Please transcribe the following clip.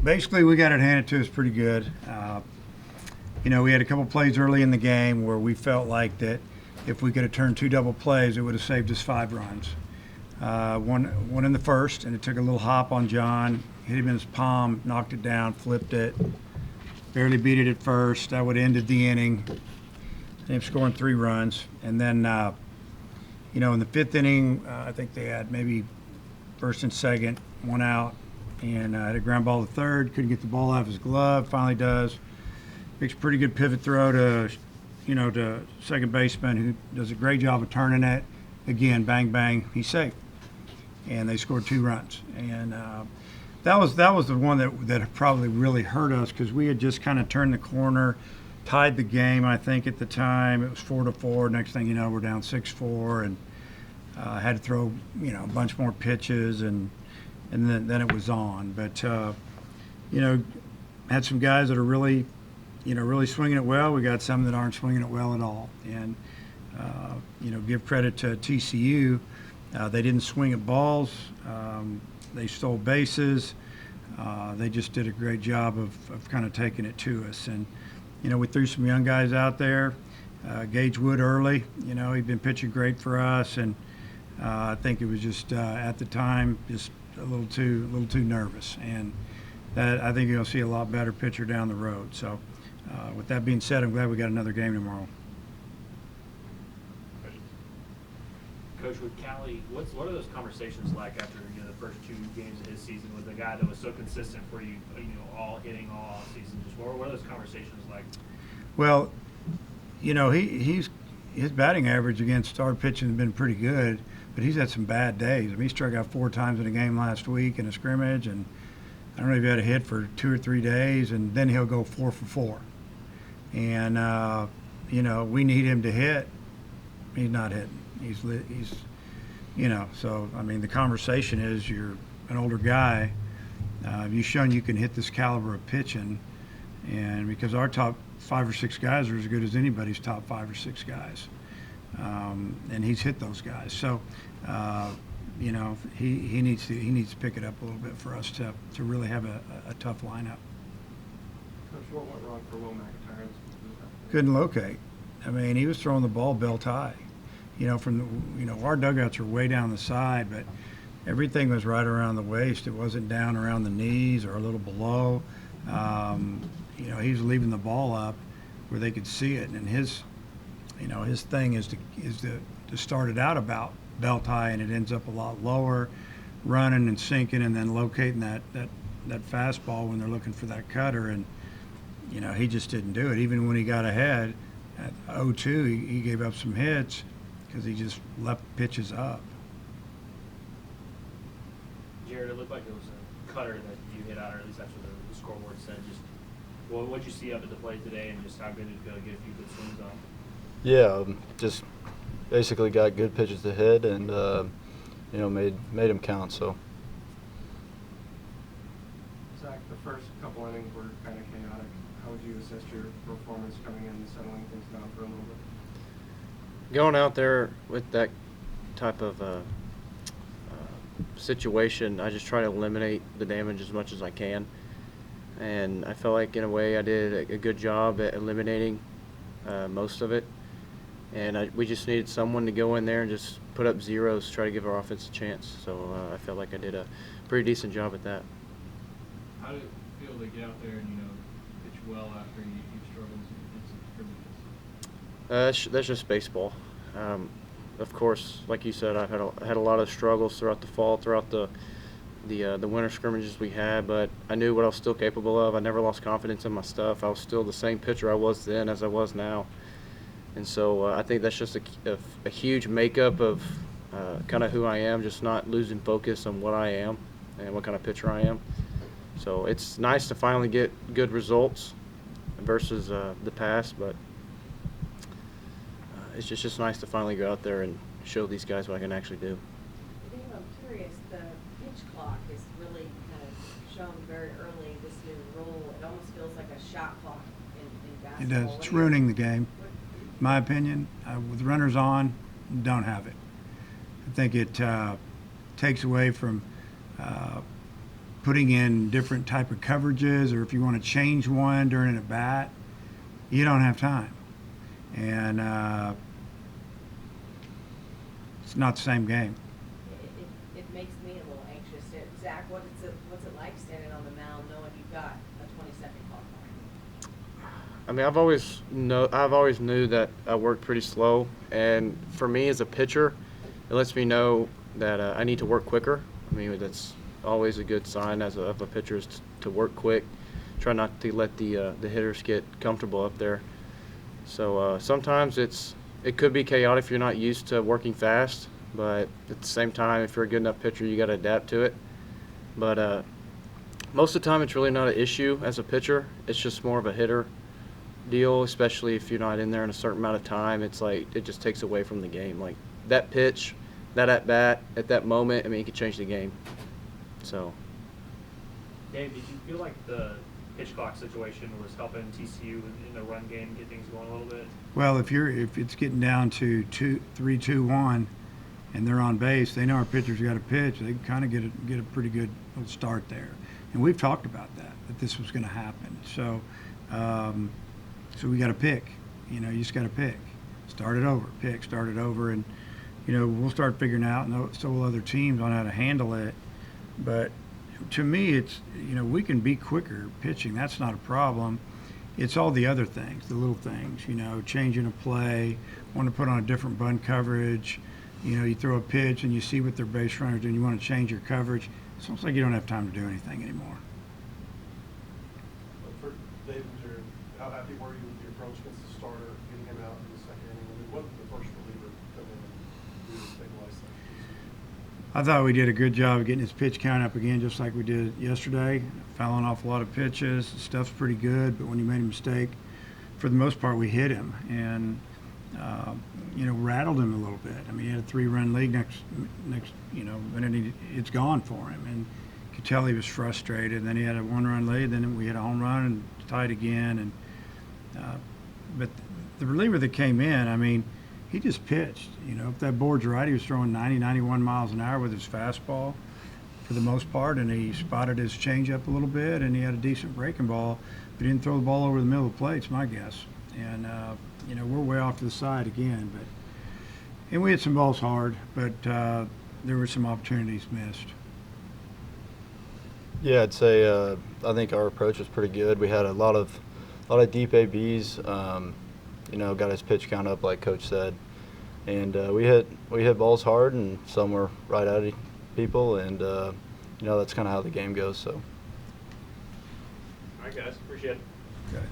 basically, we got it handed to us pretty good. We had a couple plays early in the game where we felt like that if we could have turned two double plays, it would have saved us 5 runs. One in the first, and it took a little hop on John, hit him in his palm, knocked it down, flipped it, barely beat it at first. That would have ended the inning. Ended up scoring 3 runs. And then, in the fifth inning, I think they had maybe first and second, one out, and had a ground ball to third. Couldn't get the ball out of his glove. Finally does. Makes a pretty good pivot throw to second baseman, who does a great job of turning it. Again, bang, bang, he's safe. And they scored 2 runs. And that was the one that probably really hurt us, because we had just kind of turned the corner, tied the game, I think, at the time. It was 4-4. Next thing you know, we're down 6-4, and had to throw, a bunch more pitches, and then it was on. But, had some guys that are really swinging it well. We got some that aren't swinging it well at all. And, give credit to TCU. They didn't swing at balls. They stole bases. They just did a great job of kind of taking it to us. And, we threw some young guys out there. Gage Wood early, he'd been pitching great for us. And I think it was just, at the time, just a little too nervous. And that, I think you'll see a lot better pitcher down the road. So, with that being said, I'm glad we got another game tomorrow. Coach, with Callie, what are those conversations like after the first 2 games of his season with a guy that was so consistent for you, all hitting all season? Just what are those conversations like? Well, his batting average against our pitching has been pretty good, but he's had some bad days. I mean, he struck out 4 times in a game last week in a scrimmage, and I don't know if he had a hit for 2 or 3 days, and then he'll go 4 for 4. And we need him to hit. He's not hitting. He's so I mean, the conversation is, you're an older guy. You've shown you can hit this caliber of pitching, and because our top 5 or 6 guys are as good as anybody's top 5 or 6 guys, and he's hit those guys. So he needs to pick it up a little bit for us to really have a tough lineup. Coach, what went wrong for Will McIntyre? Couldn't locate. I mean, he was throwing the ball belt high. Our dugouts are way down the side, but everything was right around the waist. It wasn't down around the knees or a little below. He was leaving the ball up where they could see it, and his thing is to start it out about belt high, and it ends up a lot lower, running and sinking, and then locating that fastball when they're looking for that cutter. And he just didn't do it. Even when he got ahead at 0-2, he gave up some hits because he just left pitches up. Jared, it looked like it was a cutter that you hit out, or at least that's what the scoreboard said. Just what'd you see up at the plate today, and just how good did it go to get a few good swings on? Yeah, just basically got good pitches to hit, and made them count. So. Zach, the first couple innings were kind of chaotic. How would you assess your performance coming in and settling things down for a little bit? Going out there with that type of situation, I just try to eliminate the damage as much as I can. And I felt like, in a way, I did a good job at eliminating most of it. And we just needed someone to go in there and just put up zeros, try to give our offense a chance. So I felt like I did a pretty decent job at that. How did it feel to get out there and, pitch well after you struggled in some scrimmages? That's just baseball. Of course, like you said, I had a lot of struggles throughout the fall, throughout the winter scrimmages we had, but I knew what I was still capable of. I never lost confidence in my stuff. I was still the same pitcher I was then as I was now. And so I think that's just a huge makeup of kind of who I am, just not losing focus on what I am and what kind of pitcher I am. So it's nice to finally get good results versus the past, but it's just nice to finally go out there and show these guys what I can actually do. Dave, I'm curious, the pitch clock is really kind of shown very early this new rule. It almost feels like a shot clock in It basketball. does. It's ruining the game. My opinion, with runners on, don't have it. I think it takes away from putting in different type of coverages, or if you want to change one during an at bat, you don't have time. And it's not the same game. It makes me a little anxious. Zach, what's it like standing on the mound knowing you've got a 20-second clock on? I mean, I've always knew that I worked pretty slow, and for me as a pitcher, it lets me know that I need to work quicker. I mean, that's always a good sign of a pitcher is to work quick. Try not to let the hitters get comfortable up there. So sometimes it could be chaotic if you're not used to working fast, but at the same time, if you're a good enough pitcher, you got to adapt to it. But most of the time, it's really not an issue as a pitcher. It's just more of a hitter deal, especially if you're not in there in a certain amount of time. It's like it just takes away from the game. Like that pitch, that at bat, at that moment, I mean, it could change the game. So. Dave, did you feel like the pitch clock situation was helping TCU in the run game get things going a little bit? Well, if it's getting down to 3, 2, 1, and they're on base, they know our pitcher's got a pitch. They can kind of get a pretty good little start there. And we've talked about that this was going to happen. So, so we got to pick. You know, you just got to pick. Start it over. Pick. Start it over, and you know we'll start figuring out, and so will other teams, on how to handle it. But to me, it's, you know, we can be quicker pitching. That's not a problem. It's all the other things, the little things, you know, changing a play, want to put on a different bunt coverage. You know, you throw a pitch and you see what their base runners do, and you want to change your coverage. It's almost like you don't have time to do anything anymore. But for David, how happy were you with your approach against the starter, getting him out in the second inning? I mean, what did the first reliever come in and do to stabilize that? I thought we did a good job of getting his pitch count up again, just like we did yesterday. Fouling off a lot of pitches. The stuff's pretty good, but when he made a mistake, for the most part, we hit him and, you know, rattled him a little bit. I mean, he had a 3-run lead next, you know, and then it's gone for him. And you could tell he was frustrated. And then he had a 1-run lead. Then we had a home run and tied again. And but the reliever that came in, I mean, he just pitched. You know, if that board's right, he was throwing 90, 91 miles an hour with his fastball for the most part, and he spotted his changeup a little bit, and he had a decent breaking ball, but he didn't throw the ball over the middle of the plate, it's my guess. And, you know, we're way off to the side again. And we hit some balls hard, but there were some opportunities missed. Yeah, I'd say I think our approach was pretty good. We had a lot of deep ABs. You know, got his pitch count up like Coach said, and we hit balls hard, and some were right at people, and you know that's kind of how the game goes. So. All right, guys, appreciate it. Okay.